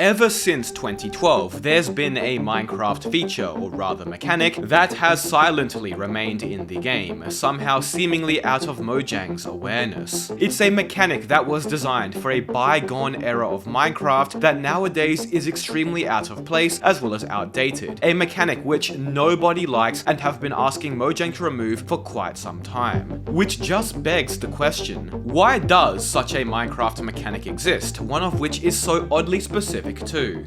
Ever since 2012, there's been a Minecraft feature, or rather mechanic, that has silently remained in the game, somehow seemingly out of Mojang's awareness. It's a mechanic that was designed for a bygone era of Minecraft that nowadays is extremely out of place as well as outdated. A mechanic which nobody likes and have been asking Mojang to remove for quite some time. Which just begs the question, why does such a Minecraft mechanic exist, one of which is so oddly specific too?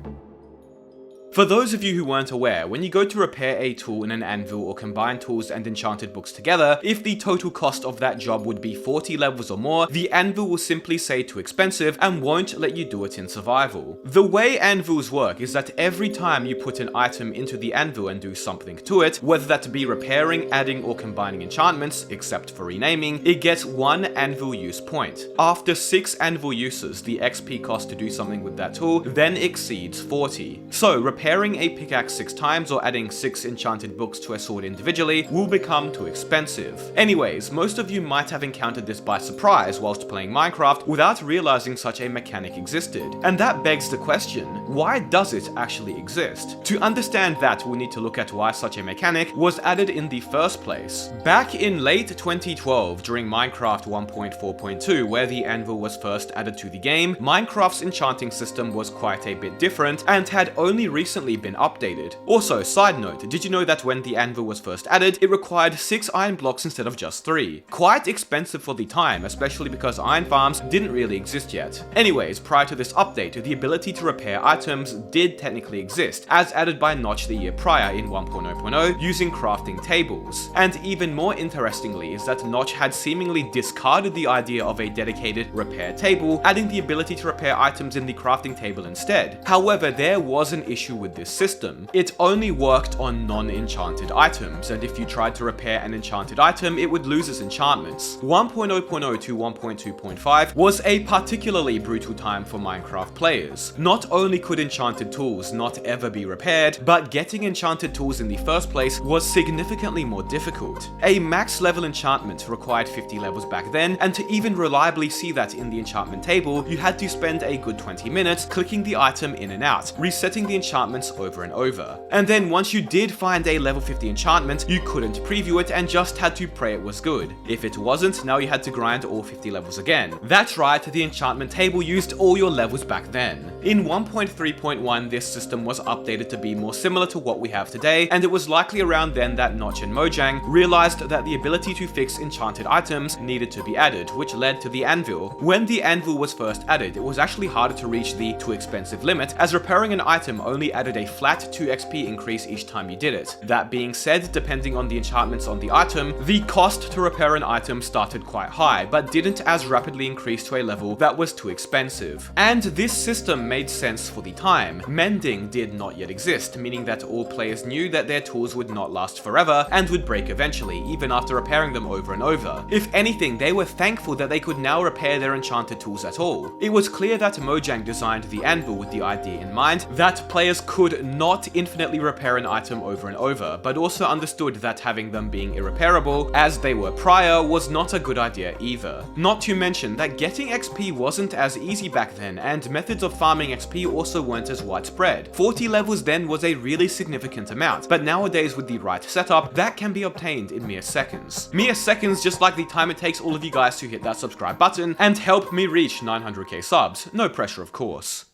For those of you who weren't aware, when you go to repair a tool in an anvil or combine tools and enchanted books together, if the total cost of that job would be 40 levels or more, the anvil will simply say too expensive and won't let you do it in survival. The way anvils work is that every time you put an item into the anvil and do something to it, whether that be repairing, adding or combining enchantments, except for renaming, it gets 1 anvil use point. After 6 anvil uses, the XP cost to do something with that tool then exceeds 40. So repairing a pickaxe 6 times or adding 6 enchanted books to a sword individually will become too expensive. Anyways, most of you might have encountered this by surprise whilst playing Minecraft without realizing such a mechanic existed. And that begs the question, why does it actually exist? To understand that, we need to look at why such a mechanic was added in the first place. Back in late 2012, during Minecraft 1.4.2, where the anvil was first added to the game, Minecraft's enchanting system was quite a bit different and had only recently been updated. Also, side note, did you know that when the anvil was first added, it required 6 iron blocks instead of just 3? Quite expensive for the time, especially because iron farms didn't really exist yet. Anyways, prior to this update, the ability to repair items did technically exist, as added by Notch the year prior in 1.0.0 using crafting tables. And even more interestingly is that Notch had seemingly discarded the idea of a dedicated repair table, adding the ability to repair items in the crafting table instead. However, there was an issue with this system. It only worked on non-enchanted items, and if you tried to repair an enchanted item, it would lose its enchantments. 1.0.0 to 1.2.5 was a particularly brutal time for Minecraft players. Not only could enchanted tools not ever be repaired, but getting enchanted tools in the first place was significantly more difficult. A max level enchantment required 50 levels back then, and to even reliably see that in the enchantment table, you had to spend a good 20 minutes clicking the item in and out, resetting the enchantments over and over. And then once you did find a level 50 enchantment, you couldn't preview it and just had to pray it was good. If it wasn't, now you had to grind all 50 levels again. That's right, the enchantment table used all your levels back then. In 1.3.1, this system was updated to be more similar to what we have today, and it was likely around then that Notch and Mojang realized that the ability to fix enchanted items needed to be added, which led to the anvil. When the anvil was first added, it was actually harder to reach the too expensive limit, as repairing an item only added a flat 2 XP increase each time you did it. That being said, depending on the enchantments on the item, the cost to repair an item started quite high, but didn't as rapidly increase to a level that was too expensive. And this system made sense for the time. Mending did not yet exist, meaning that all players knew that their tools would not last forever and would break eventually, even after repairing them over and over. If anything, they were thankful that they could now repair their enchanted tools at all. It was clear that Mojang designed the anvil with the idea in mind that players could not infinitely repair an item over and over, but also understood that having them being irreparable, as they were prior, was not a good idea either. Not to mention that getting XP wasn't as easy back then, and methods of farming XP also weren't as widespread. 40 levels then was a really significant amount, but nowadays with the right setup, that can be obtained in mere seconds. Mere seconds, just like the time it takes all of you guys to hit that subscribe button and help me reach 900k subs. No pressure, of course.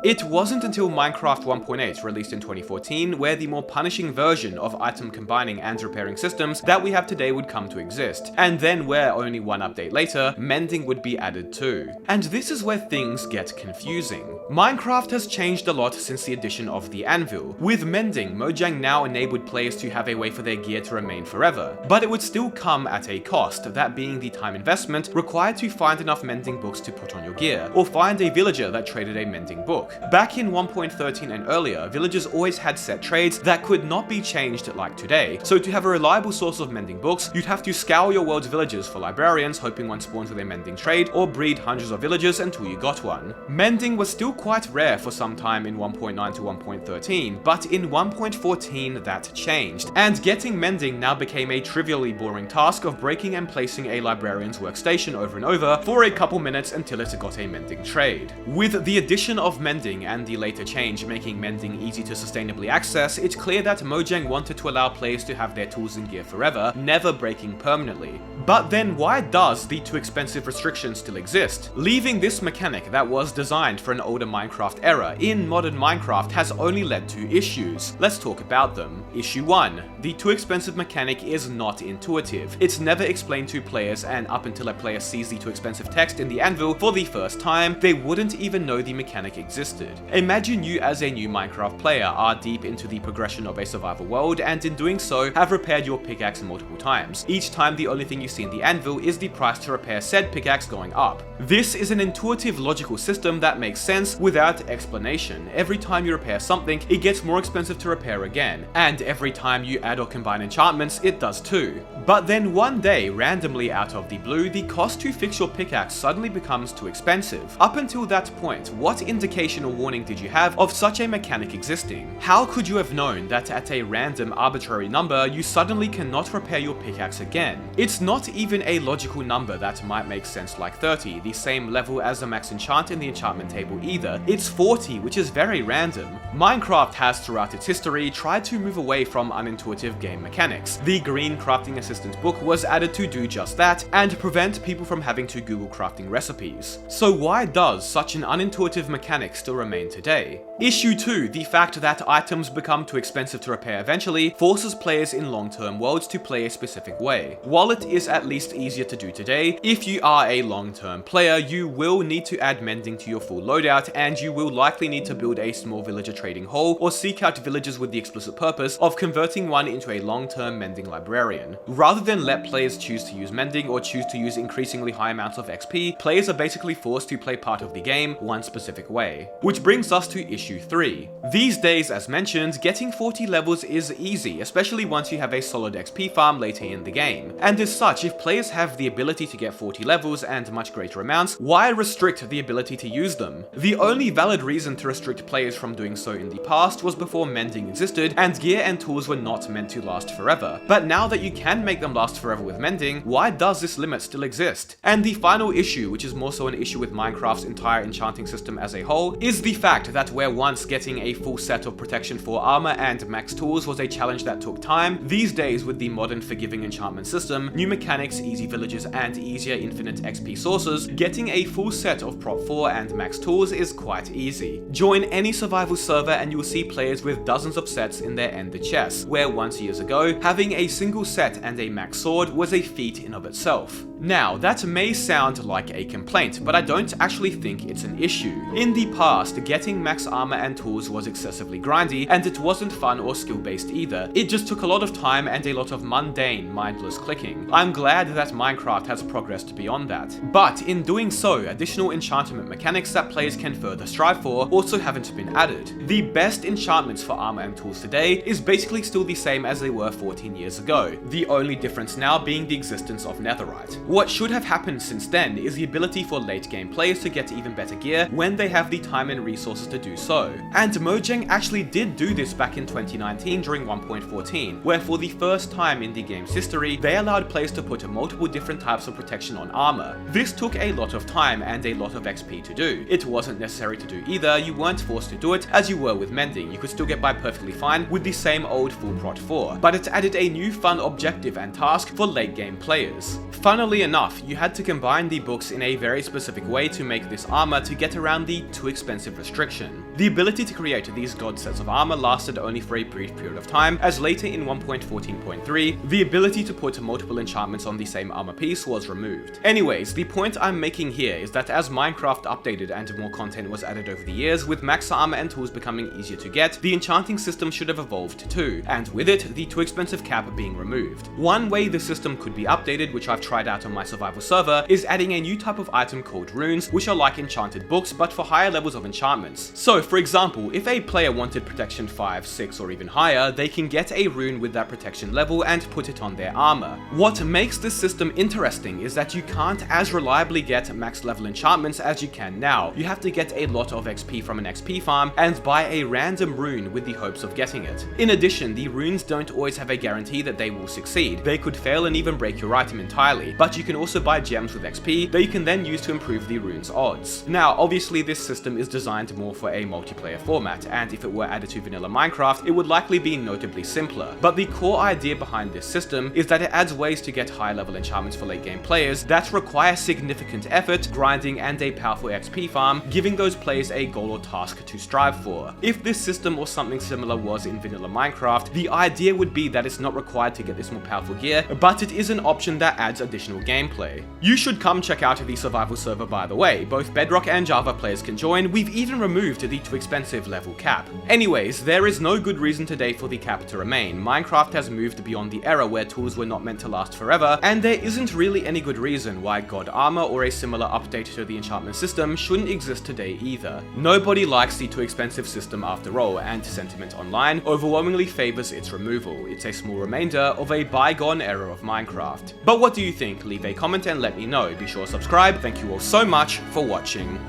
It wasn't until Minecraft 1.8, released in 2014, where the more punishing version of item combining and repairing systems that we have today would come to exist, and then where only 1 update later, mending would be added too. And this is where things get confusing. Minecraft has changed a lot since the addition of the anvil. With mending, Mojang now enabled players to have a way for their gear to remain forever, but it would still come at a cost, that being the time investment required to find enough mending books to put on your gear, or find a villager that traded a mending book. Back in 1.13 and earlier, villagers always had set trades that could not be changed like today, so to have a reliable source of mending books, you'd have to scour your world's villagers for librarians, hoping one spawns with a mending trade, or breed hundreds of villagers until you got one. Mending was still quite rare for some time in 1.9 to 1.13, but in 1.14 that changed, and getting mending now became a trivially boring task of breaking and placing a librarian's workstation over and over for a couple minutes until it got a mending trade. With the addition of mending and the later change making mending easy to sustainably access, it's clear that Mojang wanted to allow players to have their tools and gear forever, never breaking permanently. But then why does the too expensive restriction still exist? Leaving this mechanic that was designed for an older Minecraft era in modern Minecraft has only led to issues. Let's talk about them. Issue 1. The too expensive mechanic is not intuitive. It's never explained to players, and up until a player sees the too expensive text in the anvil for the first time, they wouldn't even know the mechanic existed. Imagine you as a new Minecraft player are deep into the progression of a survival world, and in doing so have repaired your pickaxe multiple times. Each time the only thing you see in the anvil is the price to repair said pickaxe going up. This is an intuitive logical system that makes sense without explanation. Every time you repair something, it gets more expensive to repair again, and every time you add or combine enchantments, it does too. But then one day, randomly out of the blue, the cost to fix your pickaxe suddenly becomes too expensive. Up until that point, what indication or warning did you have of such a mechanic existing? How could you have known that at a random arbitrary number, you suddenly cannot repair your pickaxe again? It's not even a logical number that might make sense like 30, the same level as the max enchant in the enchantment table either. It's 40, which is very random. Minecraft has throughout its history tried to move away from unintuitive game mechanics. The Green Crafting Assistant book was added to do just that and prevent people from having to Google crafting recipes. So why does such an unintuitive mechanic still remain today? Issue 2, the fact that items become too expensive to repair eventually, forces players in long-term worlds to play a specific way. While it is at least easier to do today, if you are a long-term player, you will need to add mending to your full loadout, and you will likely need to build a small villager trading hall or seek out villagers with the explicit purpose of converting one into a long-term mending librarian. Rather than let players choose to use mending or choose to use increasingly high amounts of XP, players are basically forced to play part of the game one specific way. Which brings us to issue 3. These days, as mentioned, getting 40 levels is easy, especially once you have a solid XP farm later in the game. And as such, if players have the ability to get 40 levels and much greater amounts, why restrict the ability to use them? The only valid reason to restrict players from doing so in the past was before mending existed and gear and tools were not meant to last forever. But now that you can make them last forever with mending, why does this limit still exist? And the final issue, which is more so an issue with Minecraft's entire enchanting system as a whole, is the fact that where once getting a full set of protection for armor and max tools was a challenge that took time, these days with the modern forgiving enchantment system, new mechanics, easy villages, and easier infinite XP sources, getting a full set of prop 4 and max tools is quite easy. Join any survival server and you'll see players with dozens of sets in their ender chests, where once years ago, having a single set and a max sword was a feat in of itself. Now, that may sound like a complaint, but I don't actually think it's an issue. In the past, getting max armor and tools was excessively grindy, and it wasn't fun or skill-based either. It just took a lot of time and a lot of mundane, mindless clicking. I'm glad that Minecraft has progressed beyond that. But in doing so, additional enchantment mechanics that players can further strive for also haven't been added. The best enchantments for armor and tools today is basically still the same as they were 14 years ago, the only difference now being the existence of netherite. What should have happened since then is the ability for late game players to get even better gear when they have the time and resources to do so. And Mojang actually did do this back in 2019 during 1.14, where for the first time in the game's history, they allowed players to put multiple different types of protection on armor. This took a lot of time and a lot of XP to do. It wasn't necessary to do either, you weren't forced to do it as you were with mending, you could still get by perfectly fine with the same old full prot 4, but it added a new fun objective and task for late game players. Funnily enough, you had to combine the books in a very specific way to make this armor to get around the too expensive restriction. The ability to create these god sets of armor lasted only for a brief period of time, as later in 1.14.3, the ability to put multiple enchantments on the same armor piece was removed. Anyways, the point I'm making here is that as Minecraft updated and more content was added over the years, with max armor and tools becoming easier to get, the enchanting system should have evolved too, and with it, the too expensive cap being removed. One way the system could be updated, which I've tried out on my survival server, is adding a new type of item called runes, which are like enchanted books but for higher levels of enchantments. So for example, if a player wanted protection 5, 6 or even higher, they can get a rune with that protection level and put it on their armor. What makes this system interesting is that you can't as reliably get max level enchantments as you can now. You have to get a lot of XP from an XP farm and buy a random rune with the hopes of getting it. In addition, the runes don't always have a guarantee that they will succeed. They could fail and even break your item entirely, but you can also buy gems with XP that you can then use to improve the rune's odds. Now, obviously this system is designed more for a multiplayer format, and if it were added to vanilla Minecraft, it would likely be notably simpler. But the core idea behind this system is that it adds ways to get high level enchantments for late game players that require significant effort, grinding, and a powerful XP farm, giving those players a goal or task to strive for. If this system or something similar was in vanilla Minecraft, the idea would be that it's not required to get this more powerful gear, but it is an option that adds additional gameplay. You should come check out the survival server, by the way. Both Bedrock and Java players can join. We've even removed the too expensive level cap. Anyways, there is no good reason today for the cap to remain. Minecraft has moved beyond the era where tools were not meant to last forever, and there isn't really any good reason why God Armor or a similar update to the enchantment system shouldn't exist today either. Nobody likes the too expensive system after all, and sentiment online overwhelmingly favors its removal. It's a small remainder of a bygone era of Minecraft. But what do you think? Leave a comment and let me know. Be sure to subscribe. Thank you all so much for watching.